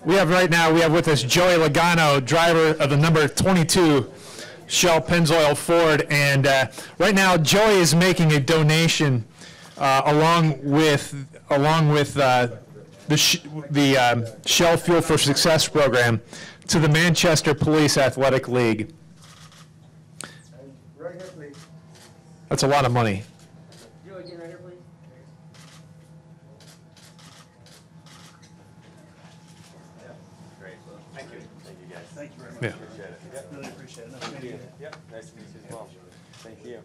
We have with us Joey Logano, driver of the number 22 Shell Pennzoil Ford, and right now Joey is making a donation along with the Shell Fuel for Success program to the Manchester Police Athletic League. That's a lot of money. Yeah. Really appreciate it. Nice meeting you. Yep, nice to meet you as well. Thank you.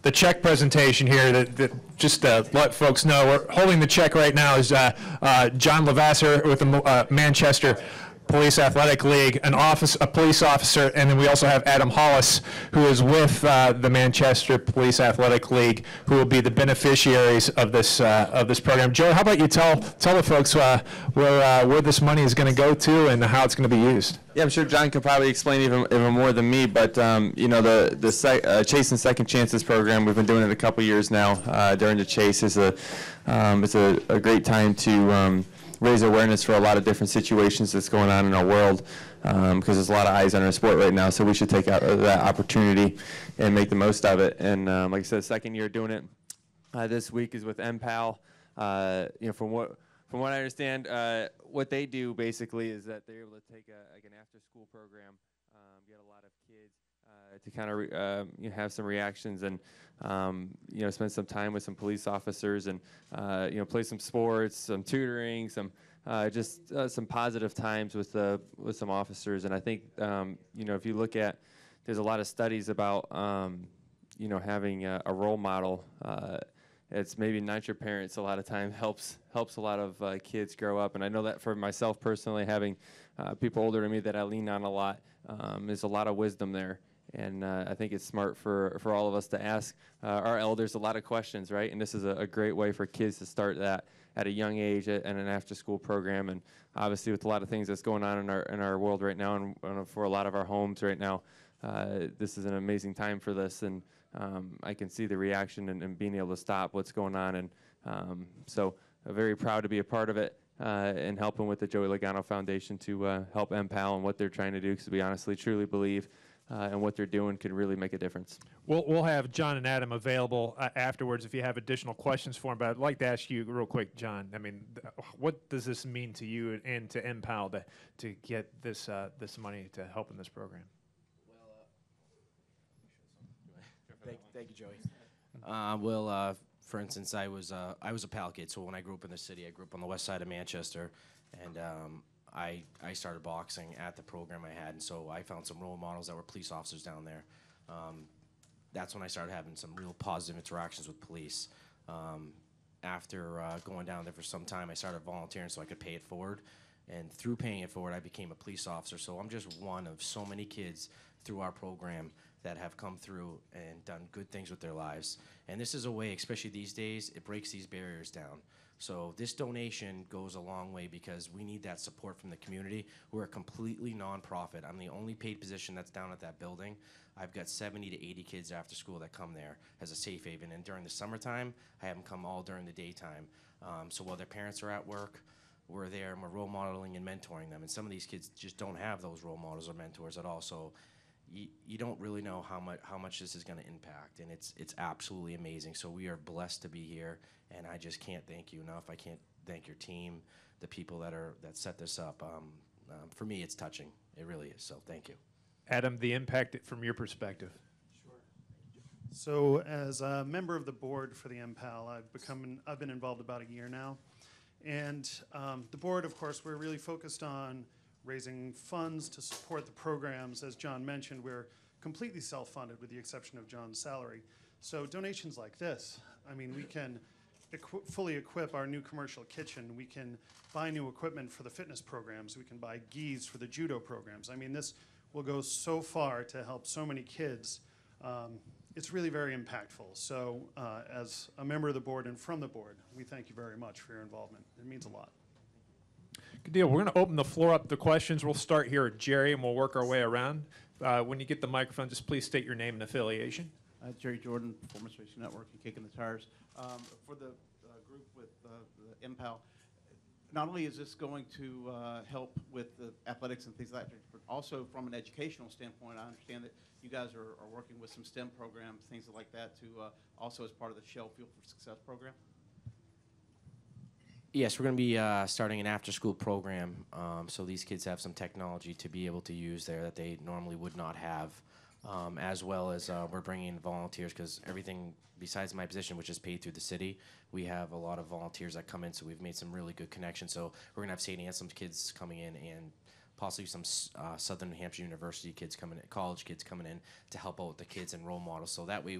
The check presentation here, that just to let folks know, we're holding the check right now is John Lavasser with the Manchester Police Athletic League, a police officer, and then we also have Adam Hollis, who is with the Manchester Police Athletic League, who will be the beneficiaries of this program. Joe, how about you tell the folks where this money is going to go to and how it's going to be used? Yeah, I'm sure John could probably explain even more than me, but you know, the Chase and Second Chances program, we've been doing it a couple years now. During the Chase is it's a great time to raise awareness for a lot of different situations that's going on in our world, because there's a lot of eyes on our sport right now, so we should take out that opportunity and make the most of it. And like I said, second year doing it. This week is with MPAL. You know, from what I understand, what they do basically is that they're able to take like an after-school program, get a lot of kids to kind of you know, have some reactions and you know, spend some time with some police officers and you know, play some sports, some tutoring, some just some positive times with some officers. And I think you know, if you look at, there's a lot of studies about you know, having a role model. It's maybe not your parents. A lot of time helps a lot of kids grow up. And I know that for myself personally, having people older than me that I lean on a lot, there's a lot of wisdom there. And I think it's smart for all of us to ask our elders a lot of questions, right? And this is a great way for kids to start that at a young age at an after-school program. And obviously, with a lot of things that's going on in our world right now, and for a lot of our homes right now, this is an amazing time for this. And I can see the reaction and being able to stop what's going on. And so I'm very proud to be a part of it and helping with the Joey Logano Foundation to help MPAL and what they're trying to do, because we honestly, truly believe and what they're doing can really make a difference. We'll have John and Adam available afterwards if you have additional questions for them. But I'd like to ask you real quick, John. I mean, what does this mean to you and to MPAL to get this money to help in this program? Thank you, Joey. For instance, I was a PAL kid, so when I grew up in the city, I grew up on the west side of Manchester, and I started boxing at the program I had, and so I found some role models that were police officers down there. That's when I started having some real positive interactions with police. After going down there for some time, I started volunteering so I could pay it forward, and through paying it forward, I became a police officer. So I'm just one of so many kids through our program that have come through and done good things with their lives. And this is a way, especially these days, it breaks these barriers down. So this donation goes a long way because we need that support from the community. We're a completely nonprofit. I'm the only paid position that's down at that building. I've got 70 to 80 kids after school that come there as a safe haven. And during the summertime, I have them come all during the daytime. So while their parents are at work, we're there and we're role modeling and mentoring them. And some of these kids just don't have those role models or mentors at all. So you don't really know how much this is going to impact, and it's absolutely amazing. So we are blessed to be here, and I just can't thank you enough. I can't thank your team, the people that set this up. For me, it's touching. It really is. So thank you, Adam. The impact from your perspective. Sure. So as a member of the board for the MPAL, I've been involved about a year now, and the board, of course, we're really focused on raising funds to support the programs. As John mentioned, we're completely self-funded with the exception of John's salary. So donations like this, I mean, we can fully equip our new commercial kitchen. We can buy new equipment for the fitness programs. We can buy gis for the judo programs. I mean, this will go so far to help so many kids. It's really very impactful. So as a member of the board and from the board, we thank you very much for your involvement. It means a lot. Good deal. We're going to open the floor up to questions. We'll start here at Jerry, and we'll work our way around. When you get the microphone, just please state your name and affiliation. Jerry Jordan, Performance Racing Network and Kicking the Tires. For the group with the MPAL, not only is this going to help with the athletics and things like that, but also from an educational standpoint, I understand that you guys are working with some STEM programs, things like that, to also as part of the Shell Fuel for Success program. Yes, we're going to be starting an after-school program, so these kids have some technology to be able to use there that they normally would not have, as well as we're bringing in volunteers because everything besides my position, which is paid through the city, we have a lot of volunteers that come in, so we've made some really good connections. So we're going to have St. Anselm's kids coming in and possibly some Southern Hampshire University kids coming in, college kids coming in to help out with the kids and role models. So that way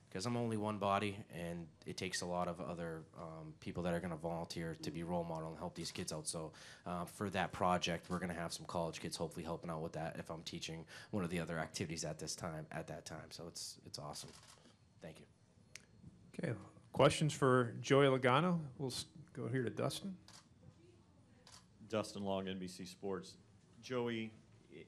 because I'm only one body, and it takes a lot of other people that are going to volunteer to be role model and help these kids out. So for that project, we're going to have some college kids hopefully helping out with that if I'm teaching one of the other activities at that time. So it's awesome. Thank you. Okay, questions for Joey Logano? We'll go here to Dustin. Dustin Long, NBC Sports. Joey,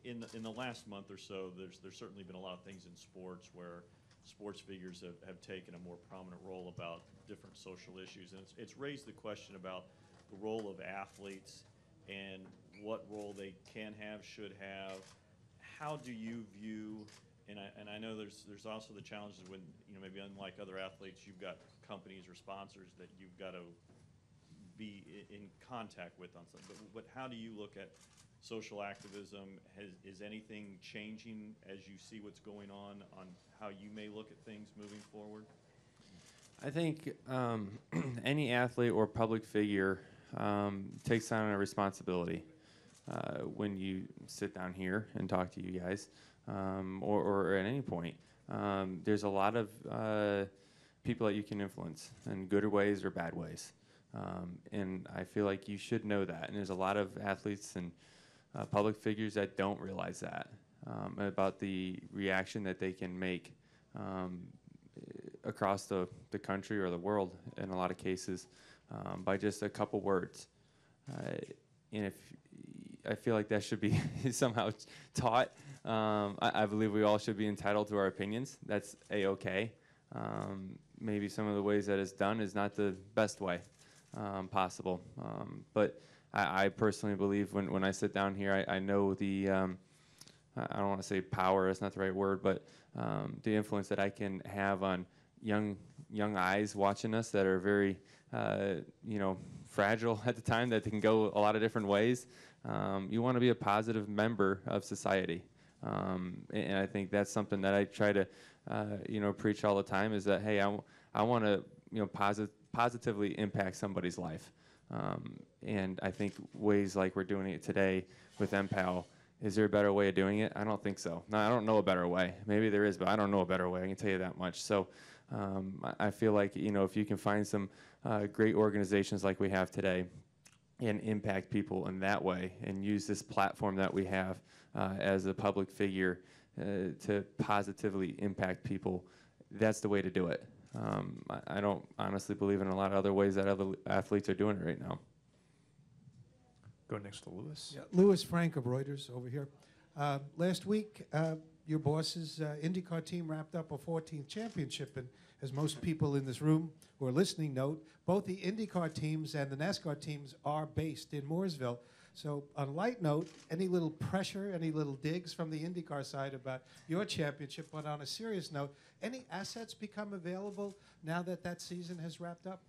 in the last month or so, there's certainly been a lot of things in sports where sports figures have taken a more prominent role about different social issues, and it's raised the question about the role of athletes and what role they can have, should have. How do you view? And I know there's also the challenges when, maybe unlike other athletes, you've got companies or sponsors that you've got to be in contact with on something. But how do you look at social activism? Is anything changing as you see what's going on how you may look at things moving forward? I think any athlete or public figure takes on a responsibility when you sit down here and talk to you guys, or at any point. There's a lot of people that you can influence in good ways or bad ways. And I feel like you should know that. And there's a lot of athletes and public figures that don't realize that, about the reaction that they can make across the country or the world in a lot of cases by just a couple words. And if I feel like that should be somehow taught. I believe we all should be entitled to our opinions. That's A-okay. Maybe some of the ways that it's done is not the best way possible. But I personally believe when I sit down here, I know the, I don't want to say power, that's not the right word, but the influence that I can have on young eyes watching us that are very, fragile at the time, that they can go a lot of different ways. You want to be a positive member of society. And I think that's something that I try to, preach all the time, is that, hey, I want to, positively impact somebody's life. And I think ways like we're doing it today with MPAL, is there a better way of doing it? I don't think so. No, I don't know a better way. Maybe there is, but I don't know a better way. I can tell you that much. So I feel like, if you can find some great organizations like we have today and impact people in that way and use this platform that we have as a public figure to positively impact people, that's the way to do it. I don't honestly believe in a lot of other ways that other athletes are doing it right now. Go next to Lewis. Yeah, Lewis Frank of Reuters over here. Last week, your boss's IndyCar team wrapped up a 14th championship, and as most people in this room who are listening note, both the IndyCar teams and the NASCAR teams are based in Mooresville. So on a light note, any little pressure, any little digs from the IndyCar side about your championship, but on a serious note, any assets become available now that that season has wrapped up?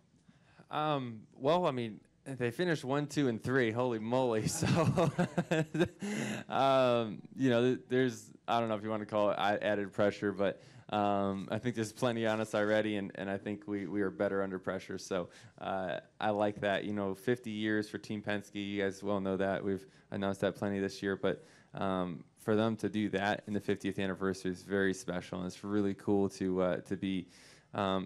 Well, I mean, they finished 1, 2, and 3. Holy moly! So, there's, I don't know if you want to call it added pressure, but I think there's plenty on us already, and I think we are better under pressure. So I like that. 50 years for Team Penske. You guys well know that. We've announced that plenty this year, but for them to do that in the 50th anniversary is very special, and it's really cool to be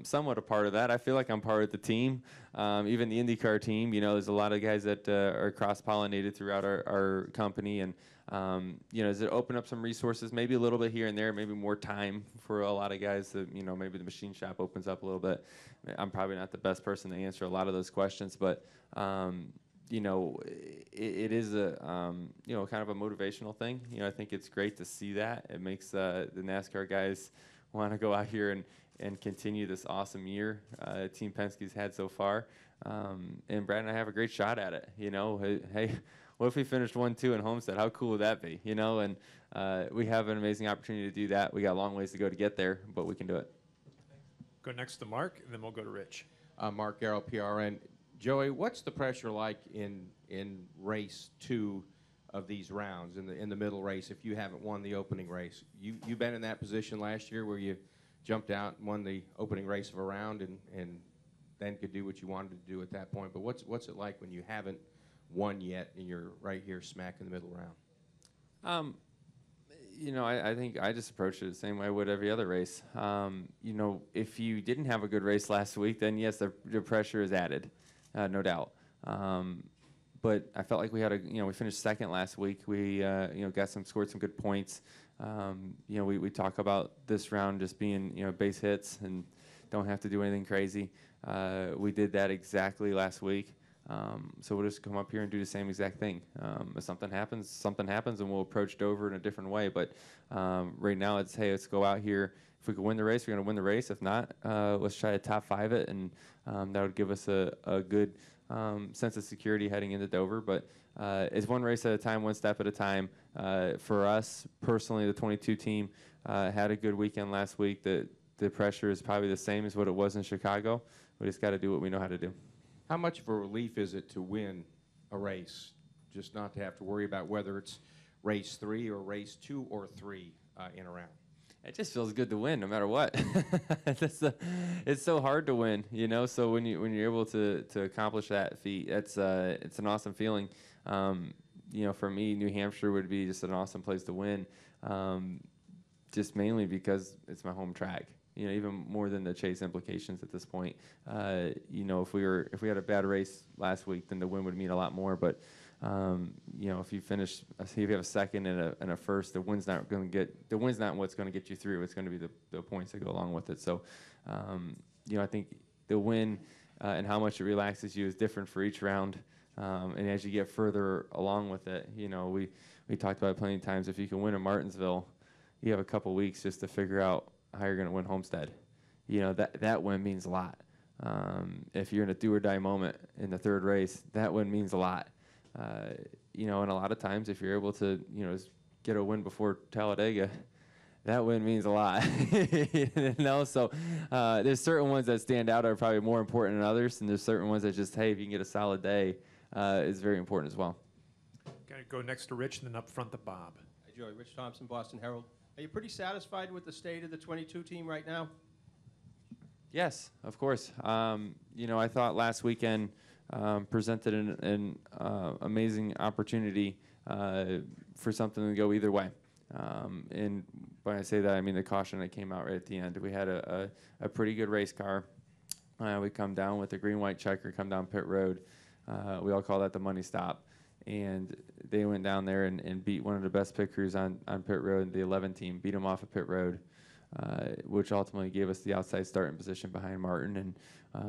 somewhat a part of that. I feel like I'm part of the team. Even the IndyCar team, there's a lot of guys that are cross-pollinated throughout our company, and does it open up some resources, maybe a little bit here and there, maybe more time for a lot of guys that, maybe the machine shop opens up a little bit. I'm probably not the best person to answer a lot of those questions, but it is a kind of a motivational thing. I think it's great to see that. It makes the NASCAR guys want to go out here and continue this awesome year Team Penske's had so far. And Brad and I have a great shot at it. You know, hey, what if we finished 1-2 in Homestead? How cool would that be? You know, and we have an amazing opportunity to do that. We got a long ways to go to get there, but we can do it. Go next to Mark, and then we'll go to Rich. Mark Garrow, PRN. Joey, what's the pressure like in race 2 of these rounds, in the middle race, if you haven't won the opening race? You've been in that position last year where you jumped out and won the opening race of a round and then could do what you wanted to do at that point. But what's it like when you haven't won yet and you're right here smack in the middle round? You know, I think I just approached it the same way I would every other race. You know, if you didn't have a good race last week, then yes, the pressure is added, no doubt. But I felt like we had we finished second last week. We, scored some good points. You know, we talk about this round just being, base hits and don't have to do anything crazy. We did that exactly last week. So we'll just come up here and do the same exact thing. If something happens, and we'll approach Dover in a different way. But right now, it's, hey, let's go out here. If we can win the race, we're going to win the race. If not, let's try to top 5 it, and that would give us a good sense of security heading into Dover. But it's one race at a time, one step at a time. For us, personally, the 22 team had a good weekend last week. The pressure is probably the same as what it was in Chicago. We just got to do what we know how to do. How much of a relief is it to win a race, just not to have to worry about whether it's race 3 or race 2 or 3 in a round? It just feels good to win, no matter what. It's so hard to win, So when you're able to accomplish that feat, it's an awesome feeling. For me, New Hampshire would be just an awesome place to win, just mainly because it's my home track. Even more than the Chase implications at this point. If we had a bad race last week, then the win would mean a lot more. But if you have a second and a first, the win's not what's going to get you through. It's going to be the points that go along with it. So, I think the win and how much it relaxes you is different for each round. And as you get further along with it, we talked about it plenty of times. If you can win in Martinsville, you have a couple weeks just to figure out how you're going to win Homestead. That win means a lot. If you're in a do or die moment in the third race, that win means a lot. And a lot of times if you're able to, get a win before Talladega, that win means a lot. So there's certain ones that stand out are probably more important than others, and there's certain ones that just, hey, if you can get a solid day, is very important as well. Gonna go next to Rich and then up front to Bob. Hey, Joey, Rich Thompson, Boston Herald. Are you pretty satisfied with the state of the 22 team right now? Yes, of course. I thought last weekend presented an amazing opportunity for something to go either way. And when I say that, I mean the caution that came out right at the end. We had a pretty good race car. We come down with a green-white checker, come down pit road. We all call that the money stop. And they went down there and beat one of the best pit crews on pit road, the 11 team, beat them off of pit road, which ultimately gave us the outside starting position behind Martin, and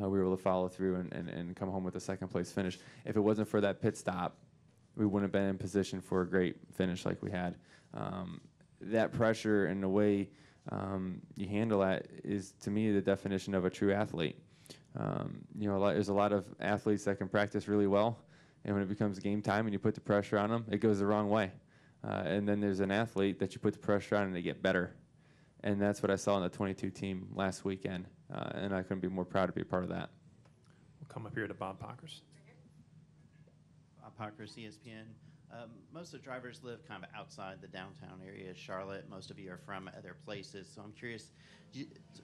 we were able to follow through and come home with a second place finish. If it wasn't for that pit stop, we wouldn't have been in position for a great finish like we had. That pressure and the way you handle that is, to me, the definition of a true athlete. There's a lot of athletes that can practice really well, and when it becomes game time and you put the pressure on them, it goes the wrong way. And then there's an athlete that you put the pressure on and they get better. And that's what I saw in the 22 team last weekend. And I couldn't be more proud to be a part of that. We'll come up here to Bob Pockers. Bob Pockers, ESPN. Most of the drivers live kind of outside the downtown area of Charlotte. Most of you are from other places. So I'm curious,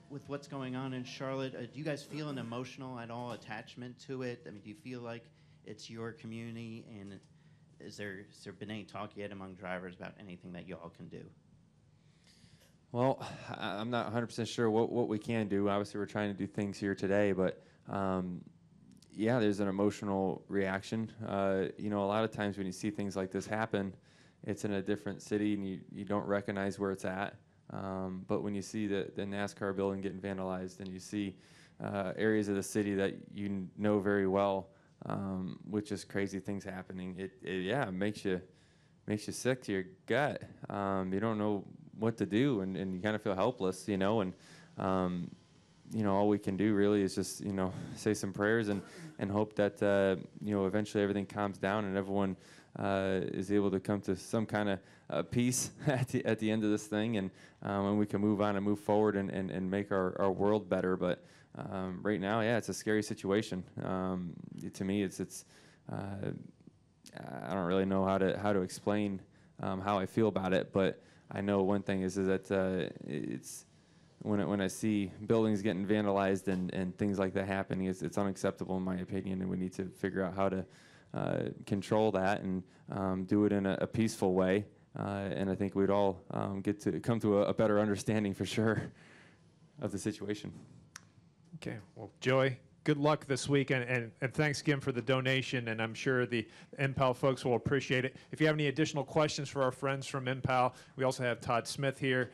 with what's going on in Charlotte, do you guys feel an emotional at all attachment to it? I mean, do you feel like it's your community, and has there been any talk yet among drivers about anything that you all can do? Well, I'm not 100% sure what we can do. Obviously, we're trying to do things here today, but yeah, there's an emotional reaction. A lot of times when you see things like this happen, it's in a different city and you don't recognize where it's at. But when you see the NASCAR building getting vandalized and you see areas of the city that you know very well, with just crazy things happening, it makes you sick to your gut. You don't know what to do, and you kind of feel helpless, and all we can do really is just, say some prayers and hope that, eventually everything calms down and everyone is able to come to some kind of peace at the end of this thing, and we can move on and move forward and make our world better. But right now, yeah, it's a scary situation. To me, it's I don't really know how to explain how I feel about it, but I know one thing is that it's when I see buildings getting vandalized and things like that happening, it's unacceptable in my opinion, and we need to figure out how to control that and do it in a peaceful way. And I think we'd all get to come to a better understanding for sure of the situation. Okay, well, Joey, good luck this weekend, and thanks again for the donation, and I'm sure the MPAL folks will appreciate it. If you have any additional questions for our friends from MPAL, we also have Todd Smith here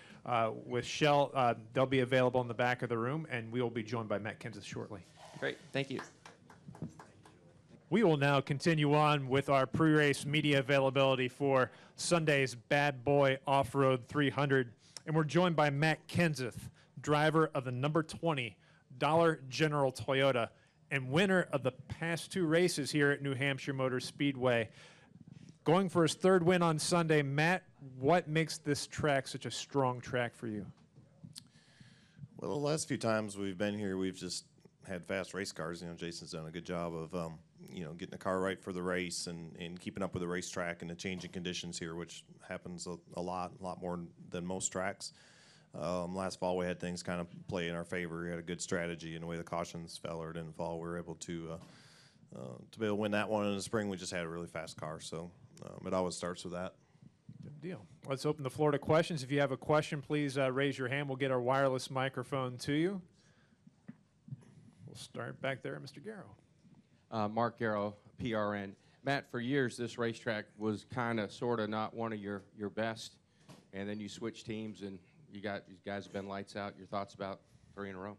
with Shell. They'll be available in the back of the room, and we will be joined by Matt Kenseth shortly. Great, thank you. We will now continue on with our pre-race media availability for Sunday's Bad Boy Off-Road 300, and we're joined by Matt Kenseth, driver of the number 20 Dollar General Toyota and winner of the past 2 races here at New Hampshire Motor Speedway. Going for his 3rd win on Sunday, Matt, what makes this track such a strong track for you? Well, the last few times we've been here, we've just had fast race cars. Jason's done a good job of, getting the car right for the race and keeping up with the racetrack and the changing conditions here, which happens a lot more than most tracks. Last fall we had things kind of play in our favor. We had a good strategy, and the way the cautions fell or didn't fall, we were able to be able to win that one. In the spring, we just had a really fast car, so it always starts with that. Good deal. Let's open the floor to questions. If you have a question, please raise your hand. We'll get our wireless microphone to you. We'll start back there, Mr. Garrow. Mark Garrow, PRN. Matt, for years this racetrack was kind of, sort of not one of your best, and then you switched teams and you guys have been lights out. Your thoughts about 3 in a row?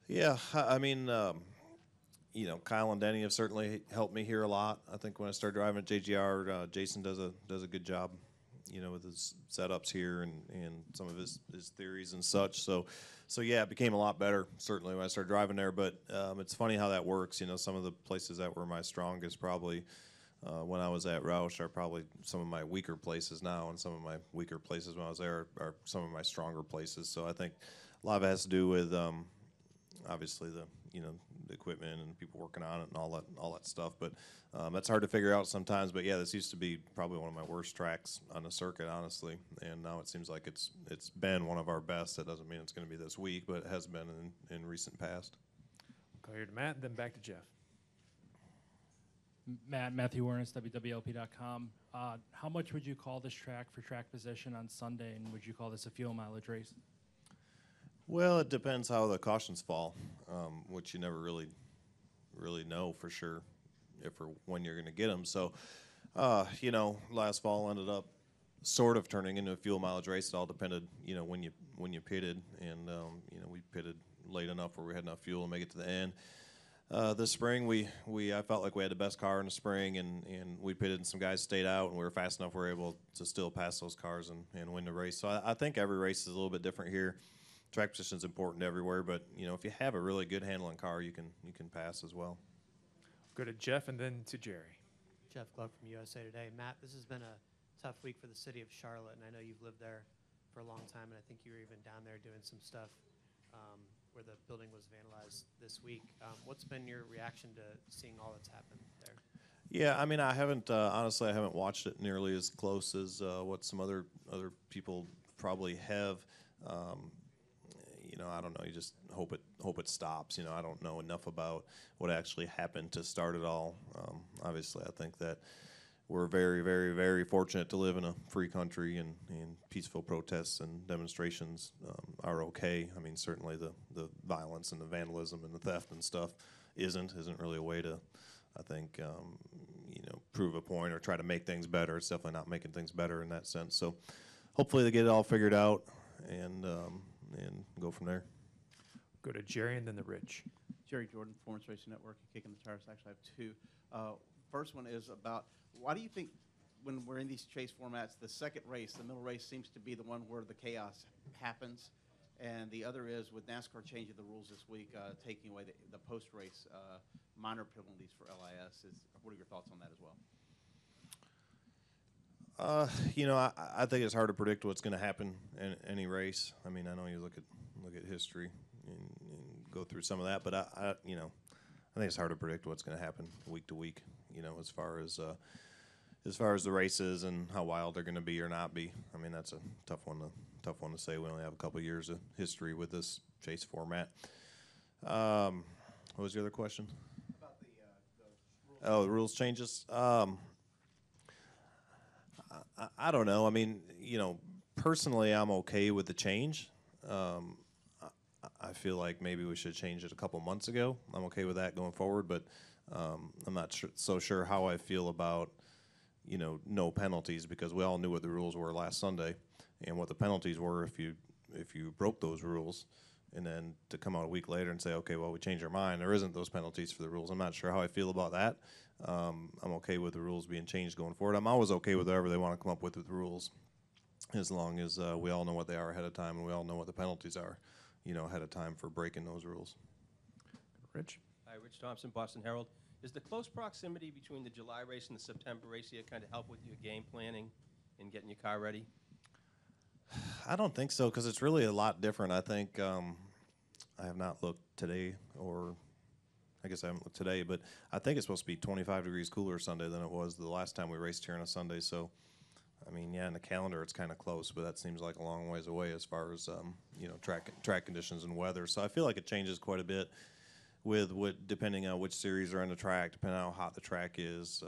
Yeah, I mean, Kyle and Denny have certainly helped me here a lot. I think when I started driving at JGR, Jason does a good job, with his setups here and some of his theories and such. So yeah, it became a lot better certainly when I started driving there. But it's funny how that works. Some of the places that were my strongest probably when I was at Roush are probably some of my weaker places now, and some of my weaker places when I was there are some of my stronger places. So I think a lot of it has to do with obviously the equipment and people working on it and all that stuff. But that's hard to figure out sometimes. But yeah, this used to be probably one of my worst tracks on the circuit, honestly. And now it seems like it's been one of our best. That doesn't mean it's going to be this week, but it has been in recent past. Go here to Matt, then back to Jeff. Matthew Warnes, WWLP.com. How much would you call this track for track position on Sunday, and would you call this a fuel mileage race? Well, it depends how the cautions fall, which you never really know for sure if or when you're going to get them. So, last fall ended up sort of turning into a fuel mileage race. It all depended, when you pitted, and we pitted late enough where we had enough fuel to make it to the end. This spring, I felt like we had the best car in the spring, and we pitted and some guys stayed out, and we were fast enough we were able to still pass those cars and win the race. So I think every race is a little bit different here. Track position is important everywhere, but if you have a really good handling car, you can pass as well. Go to Jeff and then to Jerry. Jeff Gluck from USA Today. Matt, this has been a tough week for the city of Charlotte, and I know you've lived there for a long time, and I think you were even down there doing some stuff where the building was vandalized this week. What's been your reaction to seeing all that's happened there? Yeah, I mean, I haven't honestly, I haven't watched it nearly as close as what some other people probably have. I don't know. You just hope it stops. I don't know enough about what actually happened to start it all. Obviously, I think that we're very, very, very fortunate to live in a free country, and peaceful protests and demonstrations are okay. I mean, certainly the violence and the vandalism and the theft and stuff isn't really a way to, I think, prove a point or try to make things better. It's definitely not making things better in that sense. So hopefully they get it all figured out and go from there. Go to Jerry and then the Rich. Jerry Jordan, Performance Racing Network, and Kicking the Tires. Actually, I have 2. First one is about, why do you think when we're in these chase formats, the second race, the middle race, seems to be the one where the chaos happens? And the other is with NASCAR changing the rules this week, taking away the post-race minor penalties for LIS. What are your thoughts on that as well? I think it's hard to predict what's going to happen in any race. I mean, I know you look at history and go through some of that, but I think it's hard to predict what's going to happen week to week. As far as the races and how wild they're going to be or not be. I mean, that's a tough one to say. We only have a couple of years of history with this chase format. What was the other question? About the rules. The rules changes. I don't know. I mean, personally, I'm okay with the change. I feel like maybe we should change it a couple months ago. I'm okay with that going forward, but I'm not so sure how I feel about, no penalties, because we all knew what the rules were last Sunday and what the penalties were if you broke those rules. And then to come out a week later and say, okay, well, we changed our mind. There isn't those penalties for the rules. I'm not sure how I feel about that. I'm okay with the rules being changed going forward. I'm always okay with whatever they want to come up with the rules, as long as we all know what they are ahead of time and we all know what the penalties are, ahead of time for breaking those rules. Rich? Hi, Rich Thompson, Boston Herald. Is the close proximity between the July race and the September race here kind of help with your game planning and getting your car ready? I don't think so, because it's really a lot different. I think I have not looked today, or I guess I haven't looked today, but I think it's supposed to be 25 degrees cooler Sunday than it was the last time we raced here on a Sunday. So, I mean, yeah, in the calendar it's kind of close, but that seems like a long ways away as far as track conditions and weather. So I feel like it changes quite a bit with depending on which series are on the track, depending on how hot the track is,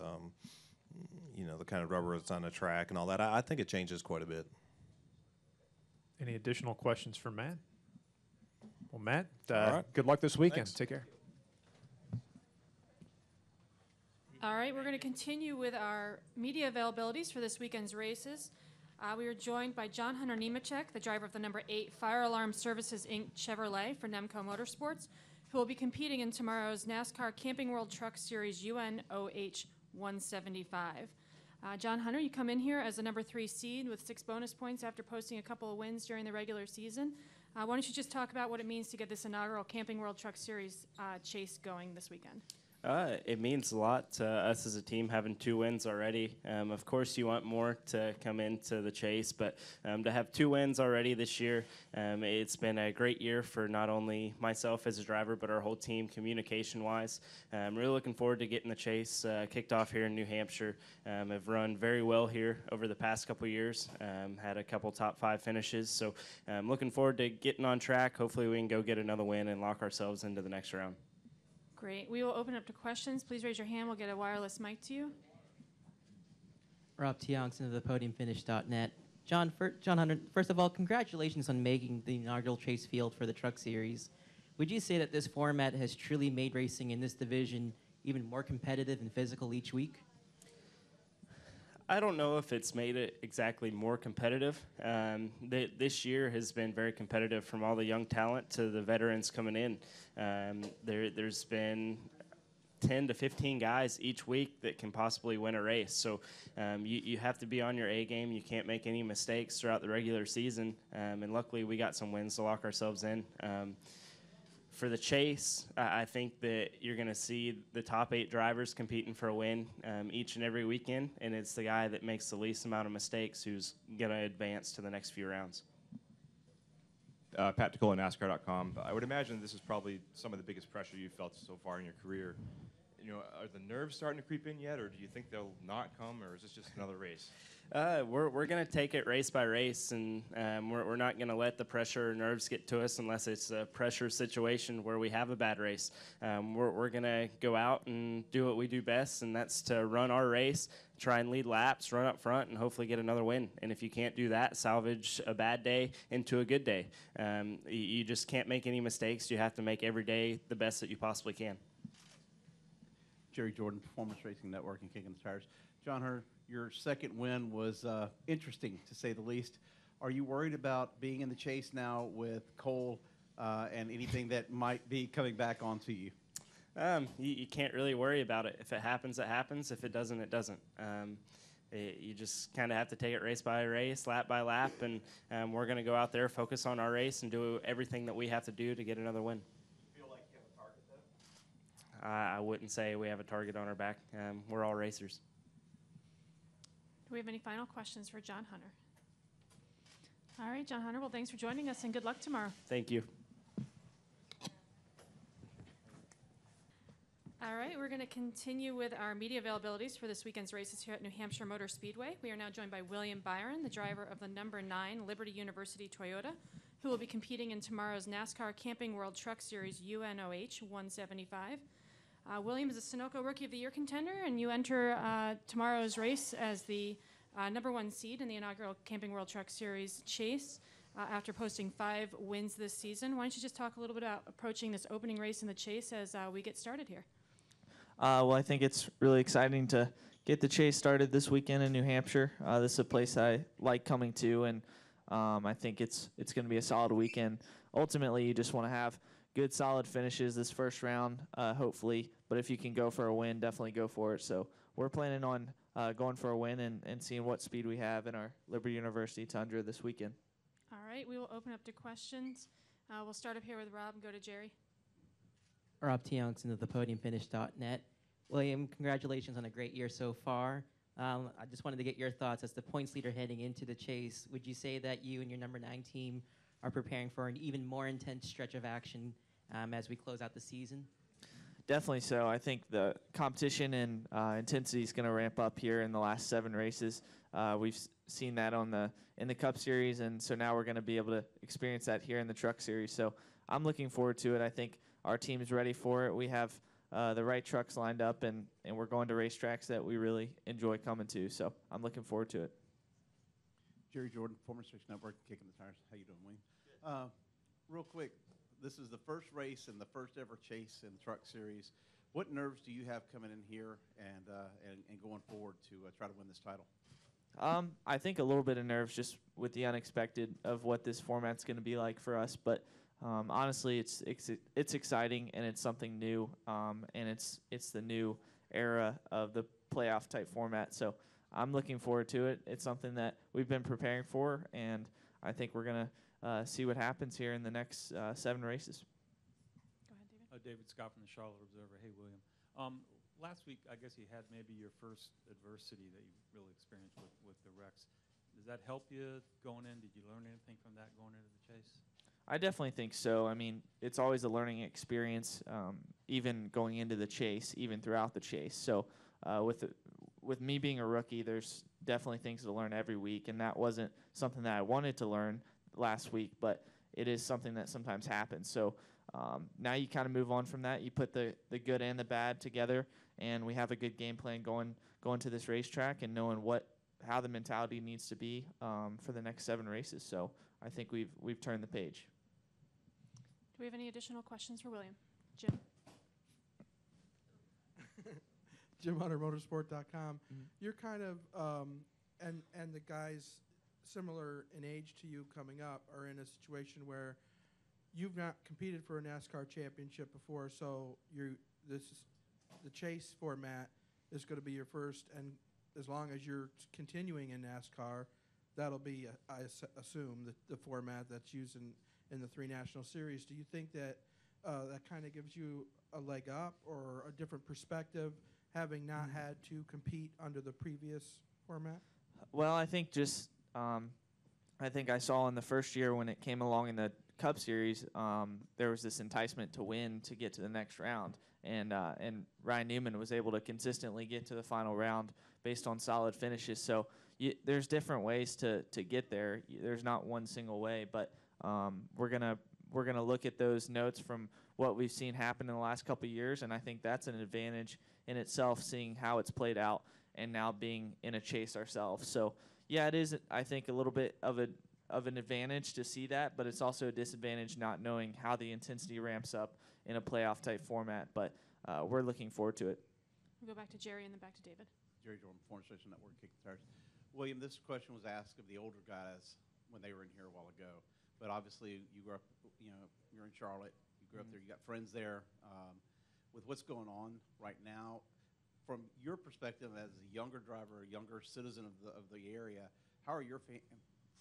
the kind of rubber that's on the track and all that. I think it changes quite a bit. Any additional questions for Matt? Well, Matt, All right. good luck this weekend. Thanks. Take care. All right, we're going to continue with our media availabilities for this weekend's races. We are joined by John Hunter Nemechek, the driver of the number 8 Fire Alarm Services, Inc. Chevrolet for Nemco Motorsports, who will be competing in tomorrow's NASCAR Camping World Truck Series UNOH 175. John Hunter, you come in here as the number 3 seed with 6 bonus points after posting a couple of wins during the regular season. Why don't you just talk about what it means to get this inaugural Camping World Truck Series chase going this weekend? It means a lot to us as a team having 2 wins already. Of course, you want more to come into the chase, but to have 2 wins already this year, it's been a great year for not only myself as a driver, but our whole team communication-wise. I'm really looking forward to getting the chase kicked off here in New Hampshire. I've run very well here over the past couple years, had a couple top 5 finishes, so I'm looking forward to getting on track. Hopefully we can go get another win and lock ourselves into the next round. Great. We will open up to questions. Please raise your hand. We'll get a wireless mic to you. Rob Tiongson of the podiumfinish.net. John Hunter, first of all, congratulations on making the inaugural chase field for the Truck Series. Would you say that this format has truly made racing in this division even more competitive and physical each week? I don't know if it's made it exactly more competitive. This year has been very competitive, from all the young talent to the veterans coming in. There's been 10 to 15 guys each week that can possibly win a race. So you have to be on your A game. You can't make any mistakes throughout the regular season. And luckily we got some wins to lock ourselves in. For the chase, I think that you're going to see the top 8 drivers competing for a win each and every weekend, and it's the guy that makes the least amount of mistakes who's going to advance to the next few rounds. Pat DeCola, NASCAR.com. I would imagine this is probably some of the biggest pressure you've felt so far in your career. Are the nerves starting to creep in yet, or do you think they'll not come, or is this just another race? We're going to take it race by race, and we're not going to let the pressure or nerves get to us unless it's a pressure situation where we have a bad race. We're going to go out and do what we do best, and that's to run our race, try and lead laps, run up front, and hopefully get another win. And if you can't do that, salvage a bad day into a good day. You just can't make any mistakes. You have to make every day the best that you possibly can. Jerry Jordan, Performance Racing Network and Kicking the Tires. John Hunter, your second win was interesting, to say the least. Are you worried about being in the chase now with Cole and anything that might be coming back onto you? You can't really worry about it. If it happens, it happens. If it doesn't, it doesn't. You just kind of have to take it race by race, lap by lap, and we're going to go out there, focus on our race, and do everything that we have to do to get another win. Feel like you have a target, though? I wouldn't say we have a target on our back. We're all racers. Do we have any final questions for John Hunter? All right, John Hunter, well, thanks for joining us, and good luck tomorrow. Thank you. All right, we're going to continue with our media availabilities for this weekend's races here at New Hampshire Motor Speedway. We are now joined by William Byron, the driver of the number 9 Liberty University Toyota, who will be competing in tomorrow's NASCAR Camping World Truck Series UNOH 175. William is a Sunoco Rookie of the Year contender, and you enter tomorrow's race as the number 1 seed in the inaugural Camping World Truck Series chase after posting 5 wins this season. Why don't you just talk a little bit about approaching this opening race in the chase as we get started here? Well, I think it's really exciting to get the chase started this weekend in New Hampshire. This is a place I like coming to, and I think it's going to be a solid weekend. Ultimately, you just want to have good, solid finishes this first round, hopefully. But if you can go for a win, definitely go for it. So we're planning on going for a win and seeing what speed we have in our Liberty University Tundra this weekend. All right, we will open up to questions. We'll start up here with Rob and go to Jerry. Rob Tiongson of thepodiumfinish.net. William, congratulations on a great year so far. I just wanted to get your thoughts as the points leader heading into the chase. Would you say that you and your number 9 team are preparing for an even more intense stretch of action as we close out the season? Definitely so. I think the competition and intensity is going to ramp up here in the last 7 races. We've seen that in the Cup Series, and so now we're going to be able to experience that here in the Truck Series. So I'm looking forward to it. I think our team is ready for it. We have the right trucks lined up, and we're going to racetracks that we really enjoy coming to. So I'm looking forward to it. Jerry Jordan, former Station Network, Kicking the Tires. How you doing, Wayne? Real quick, this is the first race and the first ever chase in the Truck Series. What nerves do you have coming in here and going forward to try to win this title? I think a little bit of nerves just with the unexpected of what this format's going to be like for us, but honestly, it's exciting and it's something new, and it's the new era of the playoff type format. So I'm looking forward to it. It's something that we've been preparing for, and I think we're gonna see what happens here in the next 7 races. Go ahead, David. David Scott from the Charlotte Observer. Hey, William. Last week, I guess you had maybe your first adversity that you really experienced with the wrecks. Does that help you going in? Did you learn anything from that going into the chase? I definitely think so. I mean, it's always a learning experience, even going into the chase, even throughout the chase. So with me being a rookie, there's definitely things to learn every week, and that wasn't something that I wanted to learn last week, but it is something that sometimes happens. So now you kind of move on from that. You put the good and the bad together, and we have a good game plan going to this racetrack and knowing how the mentality needs to be for the next 7 races. So I think we've turned the page. Do we have any additional questions for William? Jim. Jim Hunter, motorsport.com. You're kind of, and the guys similar in age to you coming up are in a situation where you've not competed for a NASCAR championship before, so the chase format is going to be your first, and as long as you're continuing in NASCAR, that'll be, I assume, the format that's used in the 3 national series. Do you think that that kind of gives you a leg up or a different perspective, having not had to compete under the previous format? Well, I think just I think I saw in the first year when it came along in the Cup Series, there was this enticement to win to get to the next round, and Ryan Newman was able to consistently get to the final round based on solid finishes. So there's different ways to get there. There's not one single way, but we're gonna look at those notes from what we've seen happen in the last couple of years, and I think that's an advantage in itself, seeing how it's played out and now being in a chase ourselves. So yeah, it is, I think, a little bit of an advantage to see that, but it's also a disadvantage not knowing how the intensity ramps up in a playoff type format. But we're looking forward to it. We'll go back to Jerry and then back to David. Jerry Jordan, former Station Network, Kicking the Tires. William, this question was asked of the older guys when they were in here a while ago. But obviously, you grew up, you're in Charlotte. You grew up there. You got friends there. With what's going on right now, from your perspective as a younger driver, a younger citizen of the area, how are your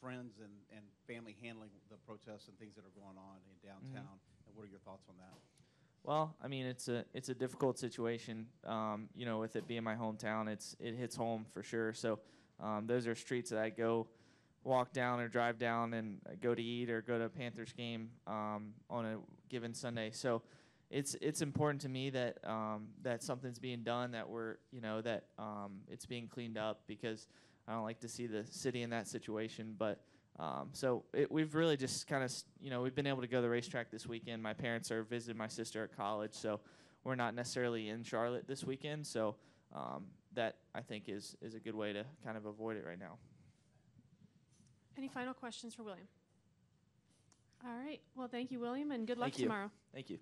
friends and family handling the protests and things that are going on in downtown? And what are your thoughts on that? Well, I mean, it's a difficult situation. You know, with it being my hometown, it hits home for sure. So those are streets that I go walk down or drive down and go to eat or go to a Panthers game on a given Sunday. So it's important to me that that something's being done, that it's being cleaned up, because I don't like to see the city in that situation. But we've really just kind of, we've been able to go to the racetrack this weekend. My parents are visiting my sister at college, so we're not necessarily in Charlotte this weekend. So that, I think, is a good way to kind of avoid it right now. Any final questions for William? All right. Well, thank you, William, and good luck Thank you. tomorrow. Thank you.